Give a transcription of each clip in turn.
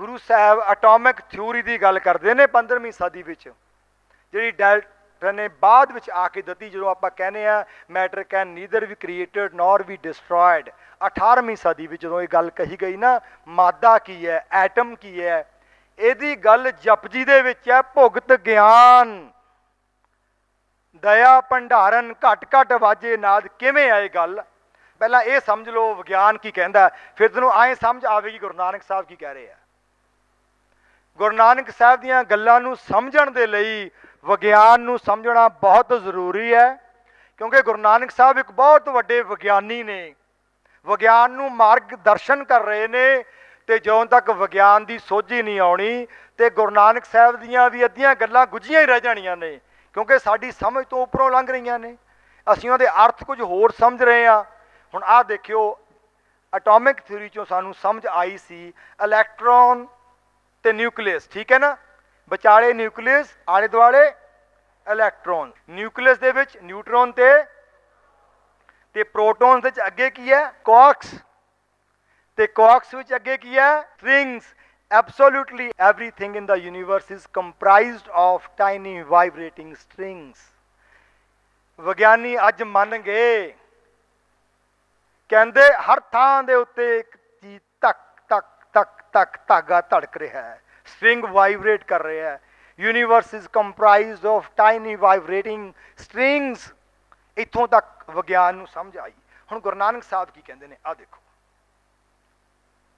Guru Sahib atomic theory ਦੀ ਗੱਲ ਕਰਦੇ ਨੇ 15ਵੀਂ ਸਦੀ ਵਿੱਚ, ਜਿਹੜੀ ਡੈਲਟਨ ਨੇ ਬਾਅਦ ਵਿੱਚ ਆ ਕੇ ਦਿੱਤੀ, ਜਦੋਂ ਆਪਾਂ ਕਹਿੰਦੇ ਆ matter can neither be created nor be destroyed. 18ਵੀਂ ਸਦੀ ਵਿੱਚ ਜਦੋਂ ਇਹ ਗੱਲ ਕਹੀ ਗਈ ਨਾ, ਮਾਦਾ ਕੀ ਹੈ, ਐਟਮ ਕੀ ਹੈ, ਇਹਦੀ ਗੱਲ ਜਪਜੀ ਦੇ ਵਿੱਚ ਹੈ। ਭੁਗਤ ਗਿਆਨ ਦਇਆ ਭੰਡਾਰਨ ਘਟ ਘਟ ਵਾਜੇ ਨਾਦ। ਕਿਵੇਂ ਆ ਇਹ ਗੱਲ? ਪਹਿਲਾਂ ਇਹ ਸਮਝ ਲਓ ਵਿਗਿਆਨ ਕੀ ਕਹਿੰਦਾ, ਫਿਰ ਤੈਨੂੰ ਐਂ ਸਮਝ ਆਵੇਗੀ ਗੁਰੂ ਨਾਨਕ ਸਾਹਿਬ ਕੀ ਕਹਿ ਰਹੇ ਆ। ਗੁਰੂ ਨਾਨਕ ਸਾਹਿਬ ਦੀਆਂ ਗੱਲਾਂ ਨੂੰ ਸਮਝਣ ਦੇ ਲਈ ਵਿਗਿਆਨ ਨੂੰ ਸਮਝਣਾ ਬਹੁਤ ਜ਼ਰੂਰੀ ਹੈ, ਕਿਉਂਕਿ ਗੁਰੂ ਨਾਨਕ ਸਾਹਿਬ ਇੱਕ ਬਹੁਤ ਵੱਡੇ ਵਿਗਿਆਨੀ ਨੇ, ਵਿਗਿਆਨ ਨੂੰ ਮਾਰਗ ਦਰਸ਼ਨ ਕਰ ਰਹੇ ਨੇ। ਤੇ ਜਦੋਂ ਤੱਕ ਵਿਗਿਆਨ ਦੀ ਸੋਝੀ ਨਹੀਂ ਆਉਣੀ ਤੇ ਗੁਰੂ ਨਾਨਕ ਸਾਹਿਬ ਦੀਆਂ ਵੀ ਅੱਧੀਆਂ ਗੱਲਾਂ ਗੁੱਝੀਆਂ ਹੀ ਰਹਿ ਜਾਣੀਆਂ ਨੇ, ਕਿਉਂਕਿ ਸਾਡੀ ਸਮਝ ਤੋਂ ਉੱਪਰੋਂ ਲੰਘ ਰਹੀਆਂ ਨੇ। ਅਸੀਂ ਉਹਦੇ ਅਰਥ ਕੁਝ ਹੋਰ ਸਮਝ ਰਹੇ ਹਾਂ। ਹੁਣ ਆਹ ਦੇਖਿਓ, ਐਟੋਮਿਕ ਥਿਊਰੀ ਚੋਂ ਸਾਨੂੰ ਸਮਝ ਆਈ ਸੀ ਇਲੈਕਟ੍ਰੋਨ ਤੇ ਨਿਊਕਲੀਅਸ, ਠੀਕ ਹੈ ਨਾ, ਵਿਚਾਲੇ ਨਿਊਕਲੀਅਸ, ਆਲੇ ਦੁਆਲੇ ਇਲੈਕਟ੍ਰੋਨ। ਨਿਊਕਲੀਅਸ ਦੇ ਵਿੱਚ ਨਿਊਟਰੋਨ ਤੇ ਪ੍ਰੋਟੋਨਸ ਦੇ ਵਿੱਚ ਅੱਗੇ ਕੀ ਹੈ, ਕੁਆਰਕਸ, ਤੇ ਕੁਆਰਕਸ ਵਿੱਚ ਅੱਗੇ ਕੀ ਹੈ, strings. Absolutely everything in the universe is comprised of tiny vibrating strings. ਵਿਗਿਆਨੀ ਅੱਜ ਮੰਨ ਗਏ, ਕਹਿੰਦੇ ਹਰ ਥਾਂ ਦੇ ਉੱਤੇ ਇੱਕ ਚੀਜ਼ ਧੱਕ ਧੱਕ ਧੱਕ ਧੱਕ ਧਾਗਾ ਧੜਕ ਰਿਹਾ ਹੈ, ਸਟ੍ਰਿੰਗ ਵਾਈਬ੍ਰੇਟ ਕਰ ਰਿਹਾ ਹੈ। Universe is comprised of tiny vibrating strings. ਇੱਥੋਂ ਤੱਕ ਵਿਗਿਆਨ ਨੂੰ ਸਮਝ ਆਈ। ਹੁਣ ਗੁਰੂ ਨਾਨਕ ਸਾਹਿਬ ਕੀ ਕਹਿੰਦੇ ਨੇ, ਆਹ ਦੇਖੋ,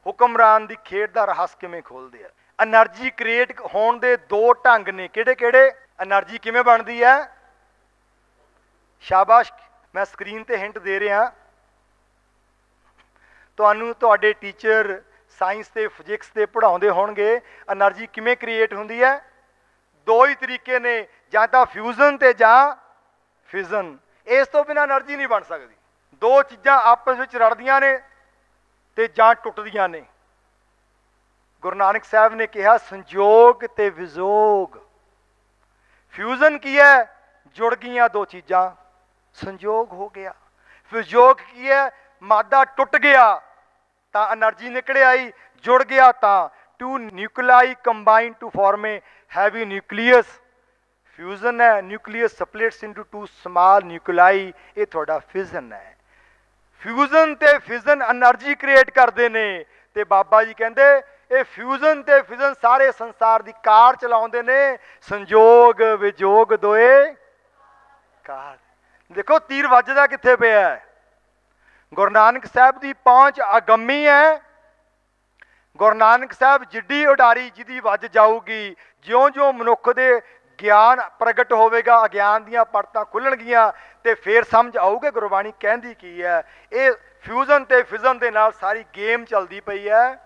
ਹੁਕਮਰਾਨ ਦੀ ਖੇਡ ਦਾ ਰਹੱਸ ਕਿਵੇਂ ਖੋਲਦੇ ਆ। ਐਨਰਜੀ ਕ੍ਰੀਏਟ ਹੋਣ ਦੇ ਦੋ ਢੰਗ ਨੇ, ਕਿਹੜੇ ਕਿਹੜੇ? ਐਨਰਜੀ ਕਿਵੇਂ ਬਣਦੀ ਹੈ? ਸ਼ਾਬਾਸ਼, ਮੈਂ ਸਕਰੀਨ ਤੇ ਹਿੰਟ ਦੇ ਰਿਹਾ ਤੁਹਾਨੂੰ, ਤੁਹਾਡੇ ਟੀਚਰ ਸਾਇੰਸ ਤੇ ਫਿਜ਼ਿਕਸ ਤੇ ਪੜ੍ਹਾਉਂਦੇ ਹੋਣਗੇ। ਐਨਰਜੀ ਕਿਵੇਂ ਕ੍ਰੀਏਟ ਹੁੰਦੀ ਹੈ? ਦੋ ਹੀ ਤਰੀਕੇ ਨੇ, ਜਾਂ ਤਾਂ ਫਿਊਜ਼ਨ ਤੇ ਜਾਂ ਫਿਜ਼ਨ। ਇਸ ਤੋਂ ਬਿਨਾਂ ਐਨਰਜੀ ਨਹੀਂ ਬਣ ਸਕਦੀ। ਦੋ ਚੀਜ਼ਾਂ ਆਪਸ ਵਿੱਚ ਰਲਦੀਆਂ ਨੇ ਤੇ ਜਾਂ ਟੁੱਟਦੀਆਂ ਨੇ। ਗੁਰੂ ਨਾਨਕ ਸਾਹਿਬ ਨੇ ਕਿਹਾ ਸੰਜੋਗ ਤੇ ਵਿਜੋਗ। ਫਿਊਜ਼ਨ ਕੀ ਹੈ? ਜੁੜ ਗਈਆਂ ਦੋ ਚੀਜ਼ਾਂ, ਸੰਜੋਗ ਹੋ ਗਿਆ। ਵਿਜੋਗ ਕੀ ਹੈ? ਮਾਦਾ ਟੁੱਟ ਗਿਆ ਤਾਂ એનર્ਜੀ ਨਿਕਲ ਆਈ, ਜੁੜ ਗਿਆ ਤਾਂ two nuclei combine to form a heavy nucleus. Fusion ਹੈ, nucleus splits into two small nuclei, ਇਹ ਤੁਹਾਡਾ ਫਿਜ਼ਨ ਹੈ। ਫਿਊਜ਼ਨ ਤੇ ਫਿਜ਼ਨ એનર્ਜੀ ਕ੍ਰੀਏਟ ਕਰਦੇ ਨੇ। ਤੇ ਬਾਬਾ ਜੀ ਕਹਿੰਦੇ ਇਹ ਫਿਊਜ਼ਨ ਤੇ ਫਿਜ਼ਨ ਸਾਰੇ ਸੰਸਾਰ ਦੀ ਕਾਰ ਚਲਾਉਂਦੇ ਨੇ। ਸੰਜੋਗ ਵਿਜੋਗ ਦੋਏ ਕਾਰ। ਦੇਖੋ ਤੀਰ ਵੱਜਦਾ ਕਿੱਥੇ ਪਿਆ ਹੈ। ਗੁਰੂ ਨਾਨਕ ਸਾਹਿਬ ਦੀ ਪਹੁੰਚ ਅਗੰਮੀ ਹੈ। ਗੁਰੂ ਨਾਨਕ ਸਾਹਿਬ ਜਿੱਡੀ ਉਡਾਰੀ ਜਿਹਦੀ ਵੱਜ ਜਾਊਗੀ, ਜਿਉਂ-ਜਿਉਂ ਮਨੁੱਖ ਦੇ ਗਿਆਨ ਪ੍ਰਗਟ ਹੋਵੇਗਾ, ਅਗਿਆਨ ਦੀਆਂ ਪਰਤਾਂ ਖੁੱਲਣਗੀਆਂ ਤੇ ਫੇਰ ਸਮਝ ਆਊਗੇ ਗੁਰਬਾਣੀ ਕਹਿੰਦੀ ਕੀ ਹੈ। ਇਹ ਫਿਊਜ਼ਨ ਤੇ ਫਿਜ਼ਨ ਦੇ ਨਾਲ ਸਾਰੀ ਗੇਮ ਚੱਲਦੀ ਪਈ ਹੈ।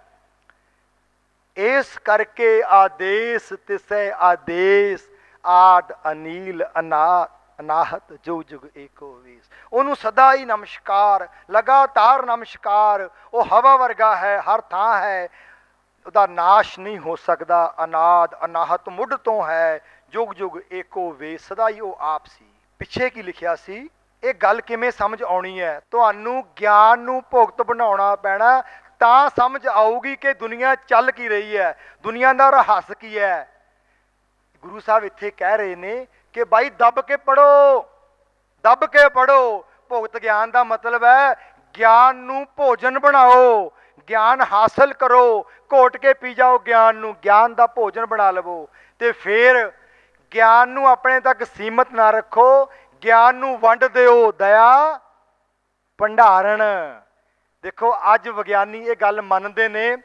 ਇਸ ਕਰਕੇ ਆਦੇਸ ਤਿਸੈ ਆਦੇਸ ਆਦ ਅਨੀਲ ਅਨਾਹਤ ਜੋ ਜੁਗ ਏਕੋ ਵੇਸ। ਉਹਨੂੰ ਸਦਾ ਹੀ ਨਮਸਕਾਰ, ਲਗਾਤਾਰ ਨਮਸਕਾਰ। ਉਹ ਹਵਾ ਵਰਗਾ ਹੈ, ਹਰ ਥਾਂ ਹੈ, ਉਹਦਾ ਨਾਸ਼ ਨਹੀਂ ਹੋ ਸਕਦਾ। ਅਨਾਦ ਅਨਾਹਤ ਮੁੱਢ ਤੋਂ ਹੈ, ਜੁਗ ਜੁਗ ਏਕੋ ਵੇਸ, ਸਦਾ ਹੀ ਉਹ ਆਪ ਸੀ। ਪਿੱਛੇ ਕੀ ਲਿਖਿਆ ਸੀ? ਇਹ ਗੱਲ ਕਿਵੇਂ ਸਮਝ ਆਉਣੀ ਹੈ? ਤੁਹਾਨੂੰ ਗਿਆਨ ਨੂੰ ਭੁਗਤ ਬਣਾਉਣਾ ਪੈਣਾ, ਤਾਂ ਸਮਝ ਆਊਗੀ ਕਿ ਦੁਨੀਆ ਚੱਲ ਕੀ ਰਹੀ ਹੈ, ਦੁਨੀਆ ਦਾ ਰਹੱਸ ਕੀ ਹੈ। ਗੁਰੂ ਸਾਹਿਬ ਇੱਥੇ ਕਹਿ ਰਹੇ ਨੇ ਕਿ ਬਾਈ ਦੱਬ ਕੇ ਪੜੋ, ਦੱਬ ਕੇ ਪੜੋ। ਭੁਗਤ ਗਿਆਨ ਦਾ ਮਤਲਬ ਹੈ ਗਿਆਨ ਨੂੰ ਭੋਜਨ ਬਣਾਓ, ਗਿਆਨ ਹਾਸਲ ਕਰੋ, ਘੋਟ ਕੇ ਪੀ ਜਾਓ ਗਿਆਨ ਨੂੰ, ਗਿਆਨ ਦਾ ਭੋਜਨ ਬਣਾ ਲਵੋ। ਤੇ ਫਿਰ ਗਿਆਨ ਨੂੰ ਆਪਣੇ ਤੱਕ ਸੀਮਤ ਨਾ ਰੱਖੋ, ਗਿਆਨ ਨੂੰ ਵੰਡ ਦਿਓ, ਦਇਆ ਭੰਡਾਰਨ। ਦੇਖੋ ਅੱਜ ਵਿਗਿਆਨੀ ਇਹ ਗੱਲ ਮੰਨਦੇ ਨੇ,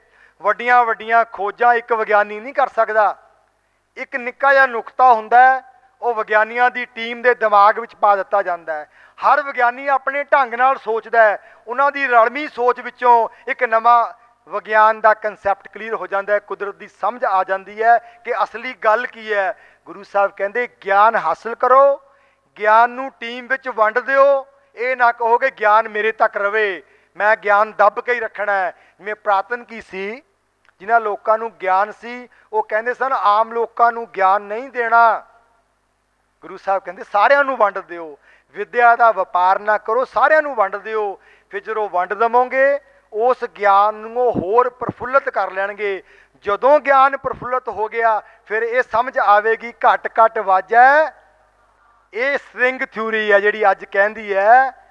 ਵੱਡੀਆਂ ਵੱਡੀਆਂ ਖੋਜਾਂ ਇੱਕ ਵਿਗਿਆਨੀ ਨਹੀਂ ਕਰ ਸਕਦਾ। ਇੱਕ ਨਿੱਕਾ ਜਿਹਾ ਨੁਕਤਾ ਹੁੰਦਾ, ਉਹ ਵਿਗਿਆਨੀਆਂ ਦੀ ਟੀਮ ਦੇ ਦਿਮਾਗ ਵਿੱਚ ਪਾ ਦਿੱਤਾ ਜਾਂਦਾ ਹੈ। ਹਰ ਵਿਗਿਆਨੀ ਆਪਣੇ ਢੰਗ ਨਾਲ ਸੋਚਦਾ ਹੈ, ਉਹਨਾਂ ਦੀ ਰਲਵੀਂ ਸੋਚ ਵਿੱਚੋਂ ਇੱਕ ਨਵਾਂ ਵਿਗਿਆਨ ਦਾ ਕੰਸੈਪਟ ਕਲੀਅਰ ਹੋ ਜਾਂਦਾ ਹੈ, ਕੁਦਰਤ ਦੀ ਸਮਝ ਆ ਜਾਂਦੀ ਹੈ ਕਿ ਅਸਲੀ ਗੱਲ ਕੀ ਹੈ। ਗੁਰੂ ਸਾਹਿਬ ਕਹਿੰਦੇ ਗਿਆਨ ਹਾਸਲ ਕਰੋ, ਗਿਆਨ ਨੂੰ ਟੀਮ ਵਿੱਚ ਵੰਡ ਦਿਓ। ਇਹ ਨਾ ਕਹੋ ਕਿ ਗਿਆਨ ਮੇਰੇ ਤੱਕ ਰਵੇ, ਮੈਂ ਗਿਆਨ ਦੱਬ ਕੇ ਹੀ ਰੱਖਣਾ ਹੈ। ਜਿਵੇਂ ਪ੍ਰਾਤਨ ਕੀ ਸੀ, ਜਿਨ੍ਹਾਂ ਲੋਕਾਂ ਨੂੰ ਗਿਆਨ ਸੀ ਉਹ ਕਹਿੰਦੇ ਸਨ ਆਮ ਲੋਕਾਂ ਨੂੰ ਗਿਆਨ ਨਹੀਂ ਦੇਣਾ। ਗੁਰੂ ਸਾਹਿਬ ਕਹਿੰਦੇ ਸਾਰਿਆਂ ਨੂੰ ਵੰਡ ਦਿਓ, ਵਿਦਿਆ ਦਾ ਵਪਾਰ ਨਾ ਕਰੋ, ਸਾਰਿਆਂ ਨੂੰ ਵੰਡ ਦਿਓ। ਫਿਰ ਜਦੋਂ ਵੰਡ ਦੇਵੋਗੇ ਉਸ ਗਿਆਨ ਨੂੰ ਉਹ ਹੋਰ ਪ੍ਰਫੁੱਲਤ ਕਰ ਲੈਣਗੇ। ਜਦੋਂ ਗਿਆਨ ਪ੍ਰਫੁੱਲਤ ਹੋ ਗਿਆ ਫਿਰ ਇਹ ਸਮਝ ਆਵੇਗੀ ਘਟ ਘਟ ਵਾਜੈ। ਇਹ ਸਟ੍ਰਿੰਗ ਥਿਊਰੀ ਹੈ ਜਿਹੜੀ ਅੱਜ ਕਹਿੰਦੀ ਹੈ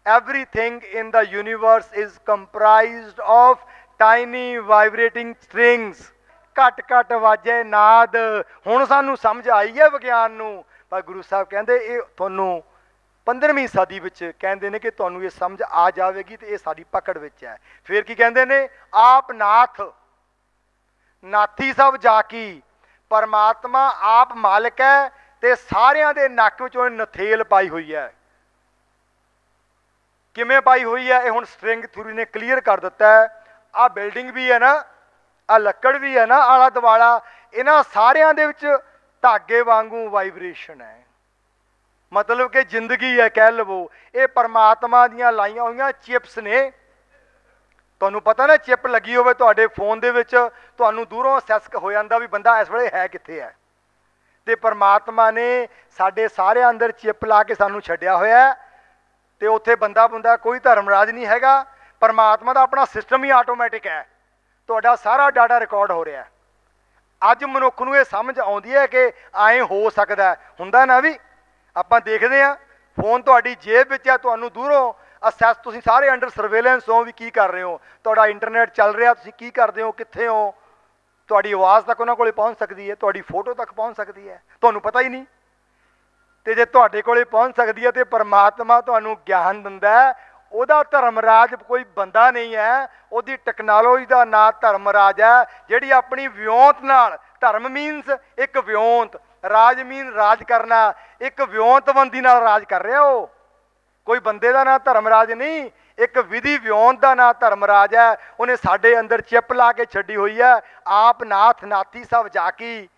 everything in the universe is comprised of tiny vibrating strings। ਘਟ ਘਟ ਵਾਜੇ ਨਾਦ। ਹੁਣ ਸਾਨੂੰ ਸਮਝ ਆਈ ਹੈ ਵਿਗਿਆਨ ਨੂੰ, ਪਰ ਗੁਰੂ ਸਾਹਿਬ ਕਹਿੰਦੇ ਇਹ ਤੁਹਾਨੂੰ 15ਵੀਂ ਸਦੀ ਵਿੱਚ ਕਹਿੰਦੇ ਨੇ ਕਿ ਤੁਹਾਨੂੰ ਇਹ ਸਮਝ ਆ ਜਾਵੇਗੀ ਤੇ ਇਹ ਸਾਡੀ ਪਕੜ ਵਿੱਚ ਹੈ। ਫਿਰ ਕੀ ਕਹਿੰਦੇ ਨੇ, ਆਪ ਨਾਥ ਨਾਥੀ ਸਭ ਜਾਕੀ। ਪਰਮਾਤਮਾ ਆਪ ਮਾਲਕ ਹੈ ਤੇ ਸਾਰਿਆਂ ਦੇ ਨੱਕ ਵਿੱਚ ਉਹਨੇ ਨਥੇਲ ਪਾਈ ਹੋਈ ਹੈ। ਕਿਵੇਂ ਪਾਈ ਹੋਈ ਹੈ ਇਹ ਹੁਣ ਸਟ੍ਰਿੰਗ ਥਿਊਰੀ ਨੇ ਕਲੀਅਰ ਕਰ ਦਿੱਤਾ ਹੈ। ਆਹ ਬਿਲਡਿੰਗ ਵੀ ਹੈ ਨਾ, ਆਹ ਲੱਕੜ ਵੀ ਹੈ ਨਾ, ਆਲਾ ਦੁਆਲਾ, ਇਹਨਾਂ ਸਾਰਿਆਂ ਦੇ ਵਿੱਚ ਧਾਗੇ ਵਾਂਗੂ ਵਾਈਬ੍ਰੇਸ਼ਨ ਹੈ। ਮਤਲਬ ਕਿ ਜ਼ਿੰਦਗੀ ਹੈ ਕਹਿ ਲਵੋ। ਇਹ ਪਰਮਾਤਮਾ ਦੀਆਂ ਲਾਈਆਂ ਹੋਈਆਂ ਚਿਪਸ ਨੇ। ਤੁਹਾਨੂੰ ਪਤਾ ਨਾ ਚਿਪ ਲੱਗੀ ਹੋਵੇ ਤੁਹਾਡੇ ਫੋਨ ਦੇ ਵਿੱਚ, ਤੁਹਾਨੂੰ ਦੂਰੋਂ ਅਸੈਸ ਹੋ ਜਾਂਦਾ ਵੀ ਬੰਦਾ ਇਸ ਵੇਲੇ ਹੈ ਕਿੱਥੇ ਹੈ। ਤੇ ਪਰਮਾਤਮਾ ਨੇ ਸਾਡੇ ਸਾਰਿਆਂ ਅੰਦਰ ਚਿਪ ਲਾ ਕੇ ਸਾਨੂੰ ਛੱਡਿਆ ਹੋਇਆ ਤੇ ਉੱਥੇ ਬੰਦਾ ਕੋਈ ਧਰਮਰਾਜ ਨਹੀਂ ਹੈਗਾ। ਪਰਮਾਤਮਾ ਦਾ ਆਪਣਾ ਸਿਸਟਮ ਹੀ ਆਟੋਮੈਟਿਕ ਹੈ। ਤੁਹਾਡਾ ਸਾਰਾ ਡਾਟਾ ਰਿਕਾਰਡ ਹੋ ਰਿਹਾ। ਅੱਜ ਮਨੁੱਖ ਨੂੰ ਇਹ ਸਮਝ ਆਉਂਦੀ ਹੈ ਕਿ ਐਂ ਹੋ ਸਕਦਾ, ਹੁੰਦਾ ਨਾ ਵੀ। ਆਪਾਂ ਦੇਖਦੇ ਹਾਂ ਫੋਨ ਤੁਹਾਡੀ ਜੇਬ ਵਿੱਚ ਹੈ, ਤੁਹਾਨੂੰ ਦੂਰੋਂ ਅਸੈਸ, ਤੁਸੀਂ ਸਾਰੇ ਅੰਡਰ ਸਰਵੇਲੈਂਸ ਹੋ ਵੀ ਕੀ ਕਰ ਰਹੇ ਹੋ, ਤੁਹਾਡਾ ਇੰਟਰਨੈਟ ਚੱਲ ਰਿਹਾ, ਤੁਸੀਂ ਕੀ ਕਰਦੇ ਹੋ, ਕਿੱਥੇ ਹੋ। ਤੁਹਾਡੀ ਆਵਾਜ਼ ਤੱਕ ਉਹਨਾਂ ਕੋਲੇ ਪਹੁੰਚ ਸਕਦੀ ਹੈ, ਤੁਹਾਡੀ ਫੋਟੋ ਤੱਕ ਪਹੁੰਚ ਸਕਦੀ ਹੈ, ਤੁਹਾਨੂੰ ਪਤਾ ਹੀ ਨਹੀਂ। ਤੇ ਜੇ ਤੁਹਾਡੇ ਕੋਲੇ ਪਹੁੰਚ ਸਕਦੀ ਹੈ ਤੇ ਪਰਮਾਤਮਾ ਤੁਹਾਨੂੰ ਗਿਆਨ ਦਿੰਦਾ ਹੈ। ਉਹਦਾ ਧਰਮਰਾਜ ਕੋਈ ਬੰਦਾ ਨਹੀਂ ਹੈ, ਉਹਦੀ ਟੈਕਨੋਲੋਜੀ ਦਾ ਨਾਂ ਧਰਮਰਾਜ ਹੈ, ਜਿਹੜੀ ਆਪਣੀ ਵਿਉਂਤ ਨਾਲ, ਧਰਮ ਮੀਨਸ ਇੱਕ ਵਿਉਂਤ, ਰਾਜ ਮੀਨ ਰਾਜ ਕਰਨਾ, ਇੱਕ ਵਿਉਂਤਬੰਦੀ ਨਾਲ ਰਾਜ ਕਰ ਰਿਹਾ। ਉਹ ਕੋਈ ਬੰਦੇ ਦਾ ਨਾਂ ਧਰਮਰਾਜ ਨਹੀਂ, ਇੱਕ ਵਿਧੀ ਵਿਉਂਤ ਦਾ ਨਾਂ ਧਰਮਰਾਜ ਹੈ। ਉਹਨੇ ਸਾਡੇ ਅੰਦਰ ਚਿੱਪ ਲਾ ਕੇ ਛੱਡੀ ਹੋਈ ਹੈ, ਆਪ ਨਾਥ ਨਾਥੀ ਸਭ ਜਾਕੀ।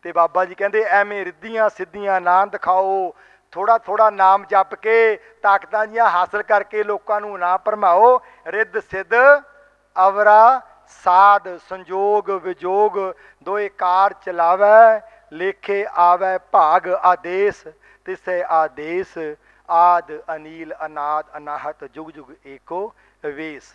ਤੇ ਬਾਬਾ ਜੀ ਕਹਿੰਦੇ ਐਵੇਂ ਰਿੱਧੀਆਂ ਸਿੱਧੀਆਂ ਨਾ ਦਿਖਾਓ, ਥੋੜਾ ਥੋੜਾ ਨਾਮ ਜਪ ਕੇ ਤਾਕਤਾਂ ਜੀਆਂ ਹਾਸਲ ਕਰਕੇ ਲੋਕਾਂ ਨੂੰ ਨਾ ਭਰਮਾਓ। ਰਿੱਧ ਸਿੱਧ ਅਵਰਾ ਸਾਧ, ਸੰਜੋਗ ਵਿਜੋਗ ਦੋਏ ਕਾਰ ਚਲਾਵੈ। ਲੇਖੇ ਆਵੈ ਭਾਗ ਆਦੇਸ, ਤਿਸੈ ਆਦੇਸ। ਆਦ ਅਨੀਲ ਅਨਾਦ ਅਨਾਹਤ ਜੁਗ ਜੁਗ ਏਕੋ ਵੇਸ।